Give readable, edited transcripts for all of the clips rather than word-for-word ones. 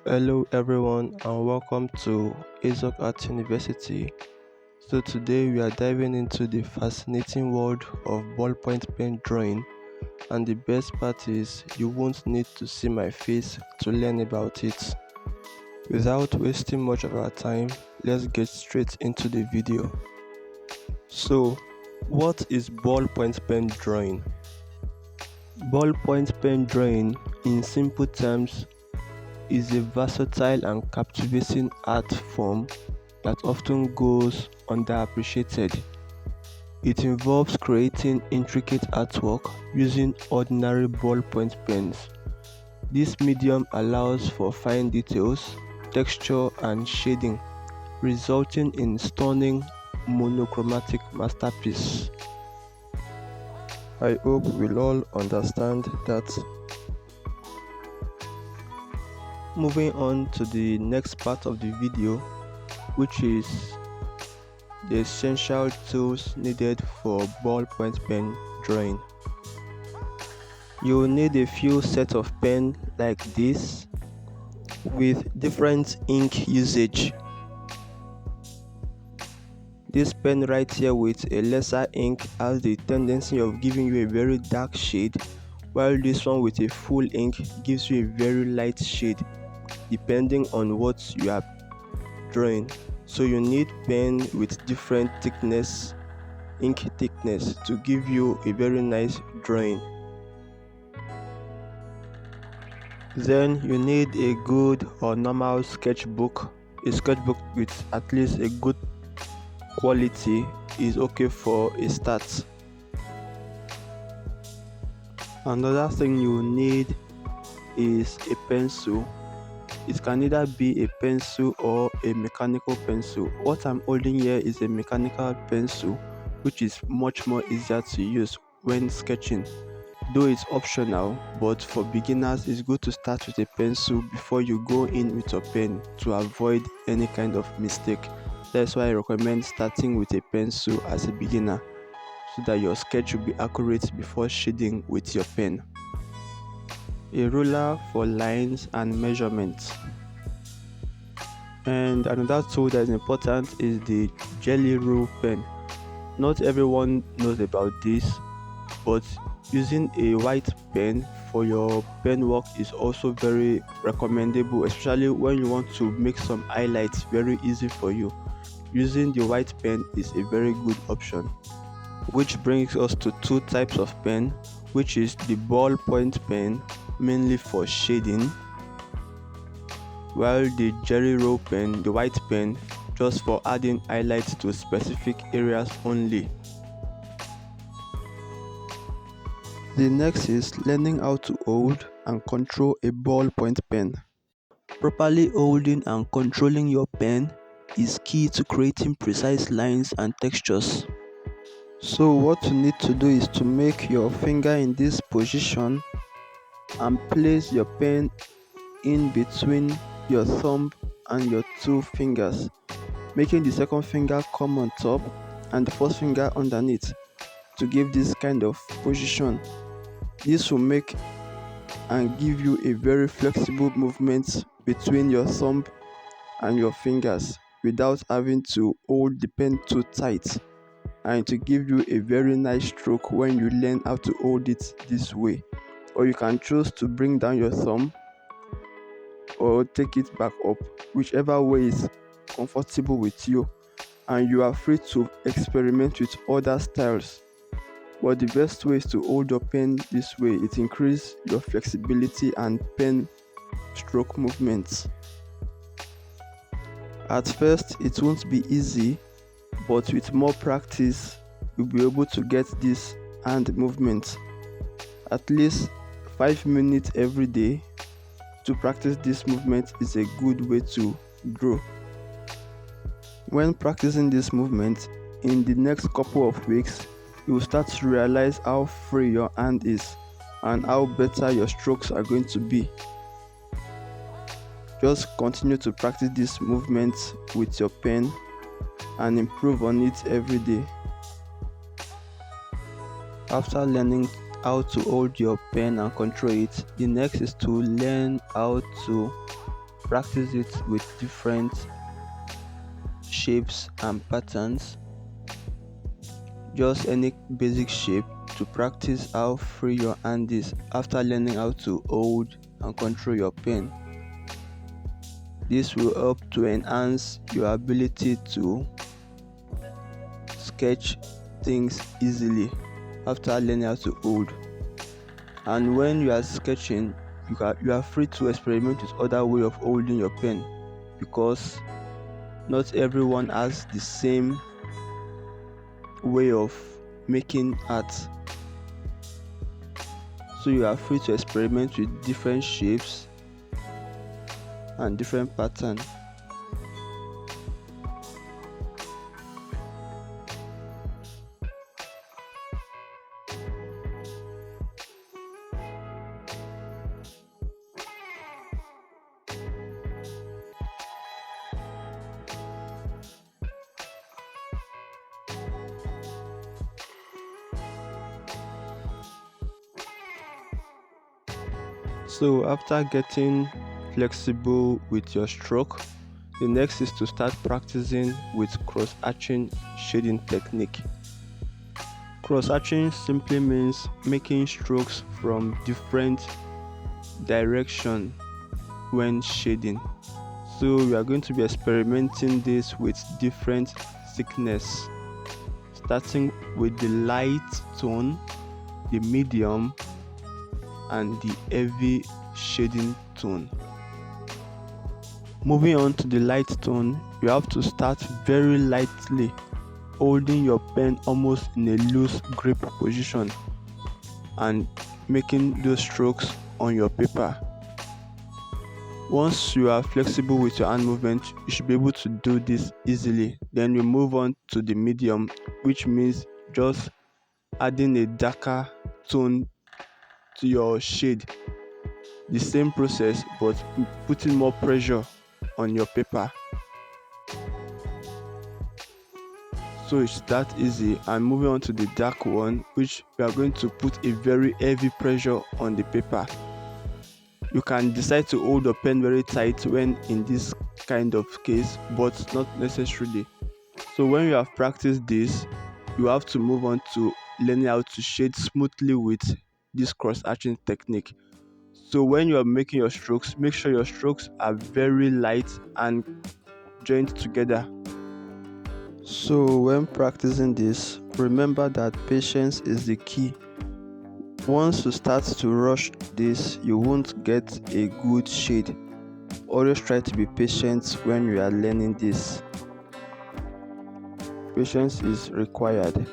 Hello everyone and welcome to Hezok at University. So today we are diving into the fascinating world of ballpoint pen drawing, and the best part is you won't need to see my face to learn about it. Without wasting much of our time, let's get straight into the video. So, what is ballpoint pen drawing? Ballpoint pen drawing, in simple terms, is a versatile and captivating art form that often goes underappreciated. It involves creating intricate artwork using ordinary ballpoint pens. This medium allows for fine details, texture, and shading, resulting in stunning monochromatic masterpiece. I hope we'll all understand that. Moving on to the next part of the video, which is the essential tools needed for ballpoint pen drawing. You will need a few sets of pen like this with different ink usage. This pen right here with a lesser ink has the tendency of giving you a very dark shade, while this one with a full ink gives you a very light shade depending on what you are drawing. So you need pen with different ink thickness to give you a very nice drawing. Then you need a good or normal sketchbook. A sketchbook with at least a good quality is okay for a start. Another thing you need is a pencil. It can either be a pencil or a mechanical pencil. What I'm holding here is a mechanical pencil, which is much more easier to use when sketching. Though it's optional, but for beginners it's good to start with a pencil before you go in with your pen to avoid any kind of mistake. That's why I recommend starting with a pencil as a beginner, so that your sketch will be accurate before shading with your pen. A ruler for lines and measurements. And another tool that is important is the jelly roll pen. Not everyone knows about this, but using a white pen for your pen work is also very recommendable, especially when you want to make some highlights very easy for you. Using the white pen is a very good option. Which brings us to two types of pen, which is the ballpoint pen, mainly for shading, while the jelly roll pen, the white pen, just for adding highlights to specific areas only. The next is learning how to hold and control a ballpoint pen. Properly holding and controlling your pen is key to creating precise lines and textures. So what you need to do is to make your finger in this position and place your pen in between your thumb and your two fingers, making the second finger come on top and the first finger underneath to give this kind of position. This will make and give you a very flexible movement between your thumb and your fingers without having to hold the pen too tight, and to give you a very nice stroke when you learn how to hold it this way. Or you can choose to bring down your thumb or take it back up, whichever way is comfortable with you, and you are free to experiment with other styles. But the best way is to hold your pen this way. It increases your flexibility and pen stroke movements. At first it won't be easy, but with more practice you'll be able to get this hand movement. At least 5 minutes every day to practice this movement is a good way to grow. When practicing this movement, in the next couple of weeks, you will start to realize how free your hand is and how better your strokes are going to be. Just continue to practice this movement with your pen and improve on it every day. After learning how to hold your pen and control it, the next is to learn how to practice it with different shapes and patterns, just any basic shape, to practice how free your hand is after learning how to hold and control your pen. This will help to enhance your ability to sketch things easily after learning how to hold. And when you are sketching, you are free to experiment with other way of holding your pen, because not everyone has the same way of making art. So you are free to experiment with different shapes and different patterns. So after getting flexible with your stroke, the next is to start practicing with cross-hatching shading technique. Cross-hatching simply means making strokes from different direction when shading. So we are going to be experimenting this with different thickness, starting with the light tone, the medium, and the heavy shading tone. Moving on to the light tone, you have to start very lightly, holding your pen almost in a loose grip position and making those strokes on your paper. Once you are flexible with your hand movement, you should be able to do this easily. Then we move on to the medium, which means just adding a darker tone to your shade. The same process, but putting more pressure on your paper. So it's that easy. And moving on to the dark one, which we are going to put a very heavy pressure on the paper. You can decide to hold the pen very tight when in this kind of case, but not necessarily. So when you have practiced this, you have to move on to learning how to shade smoothly with this cross-hatching technique. So when you are making your strokes, make sure your strokes are very light and joined together. So when practicing this, remember that patience is the key. Once you start to rush this, you won't get a good shade. Always try to be patient when you are learning this. Patience is required.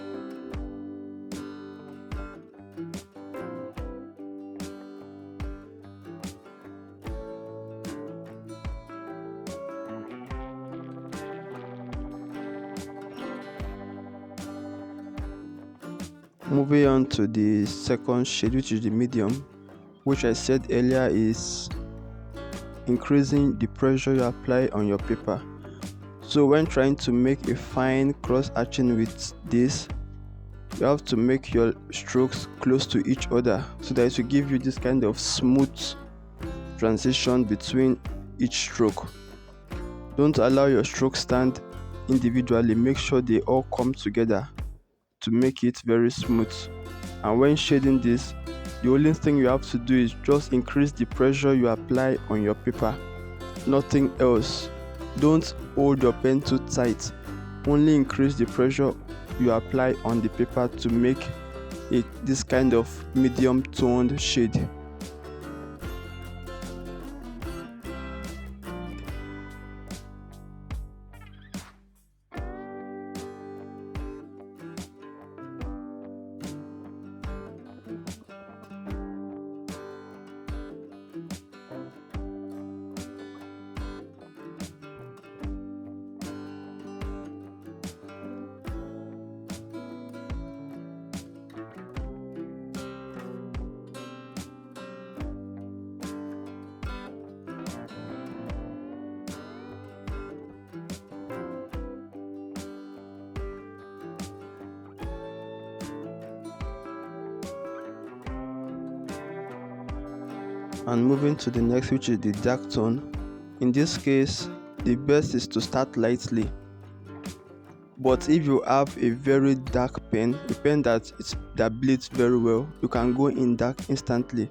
Moving on to the second shade, which is the medium, which I said earlier is increasing the pressure you apply on your paper. So when trying to make a fine cross-hatching with this, you have to make your strokes close to each other so that it will give you this kind of smooth transition between each stroke. Don't allow your strokes stand individually, make sure they all come together to make it very smooth. And when shading this, the only thing you have to do is just increase the pressure you apply on your paper, nothing else. Don't hold your pen too tight, only increase the pressure you apply on the paper to make it this kind of medium toned shade. And moving to the next, which is the dark tone, In this case, the best is to start lightly. But if you have a very dark pen, a pen that bleeds very well, you can go in dark instantly.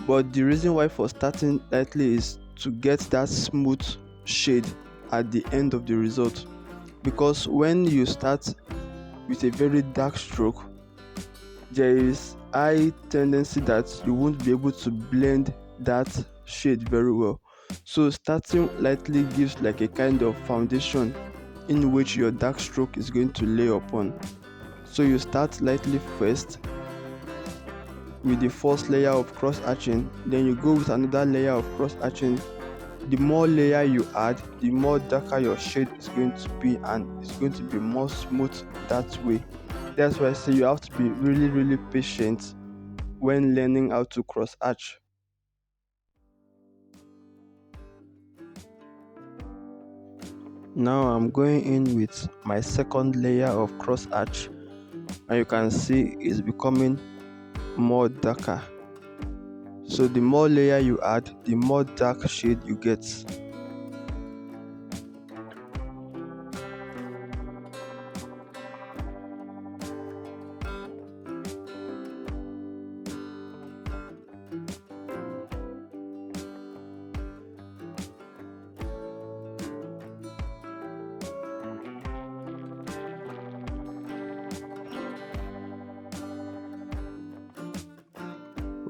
But the reason why for starting lightly is to get that smooth shade at the end of the result. Because when you start with a very dark stroke, there is high tendency that you won't be able to blend that shade very well. So starting lightly gives like a kind of foundation in which your dark stroke is going to lay upon. So you start lightly first with the first layer of cross hatching, then you go with another layer of cross hatching. The more layer you add, the more darker your shade is going to be, and it's going to be more smooth that way. That's why I say you have to be really patient when learning how to cross hatch. Now I'm going in with my second layer of cross hatch, and you can see it's becoming more darker. So the more layer you add, the more dark shade you get.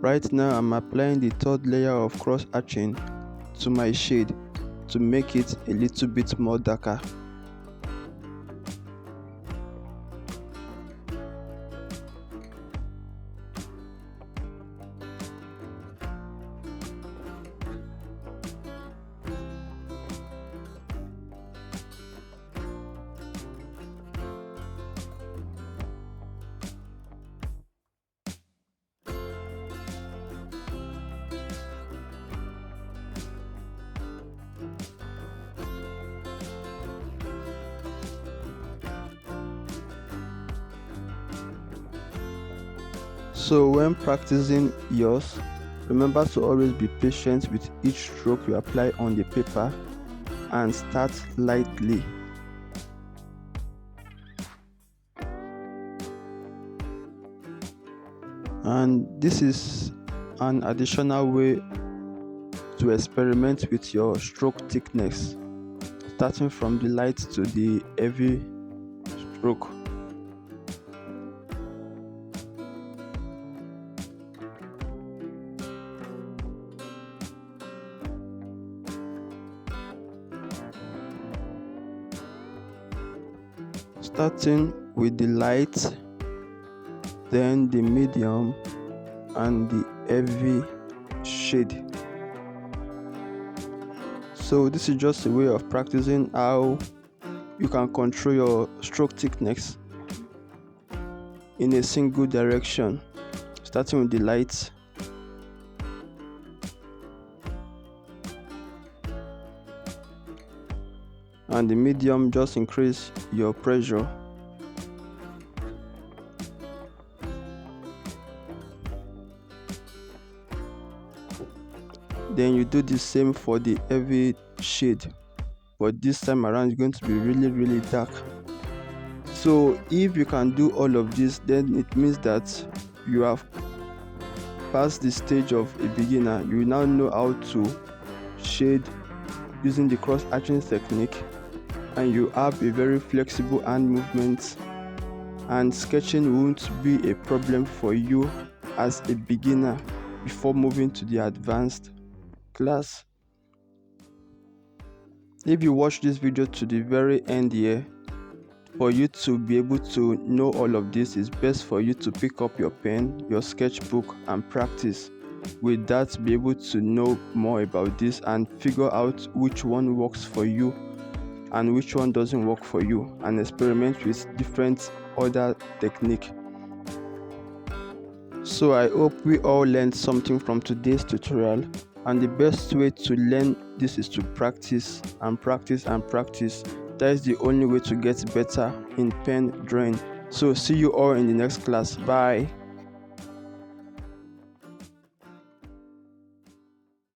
Right now I'm applying the third layer of cross hatching to my shade to make it a little bit more darker. So when practicing yours, remember to always be patient with each stroke you apply on the paper and start lightly. And this is an additional way to experiment with your stroke thickness, starting from the light to the heavy stroke. Starting with the light, then the medium and the heavy shade. So this is just a way of practicing how you can control your stroke thickness in a single direction, starting with the light, and the medium. Just increase your pressure, then you do the same for the heavy shade, but this time around it's going to be really dark. So if you can do all of this, then it means that you have passed the stage of a beginner. You now know how to shade using the cross hatching technique, and you have a very flexible hand movement, and sketching won't be a problem for you as a beginner before moving to the advanced class. If you watch this video to the very end here, for you to be able to know all of this, it's best for you to pick up your pen, your sketchbook, and practice. With that, be able to know more about this and figure out which one works for you and which one doesn't work for you, and experiment with different other technique. So I hope we all learned something from today's tutorial, and the best way to learn this is to practice and practice and practice. That is the only way to get better in pen drawing. So see you all in the next class. Bye.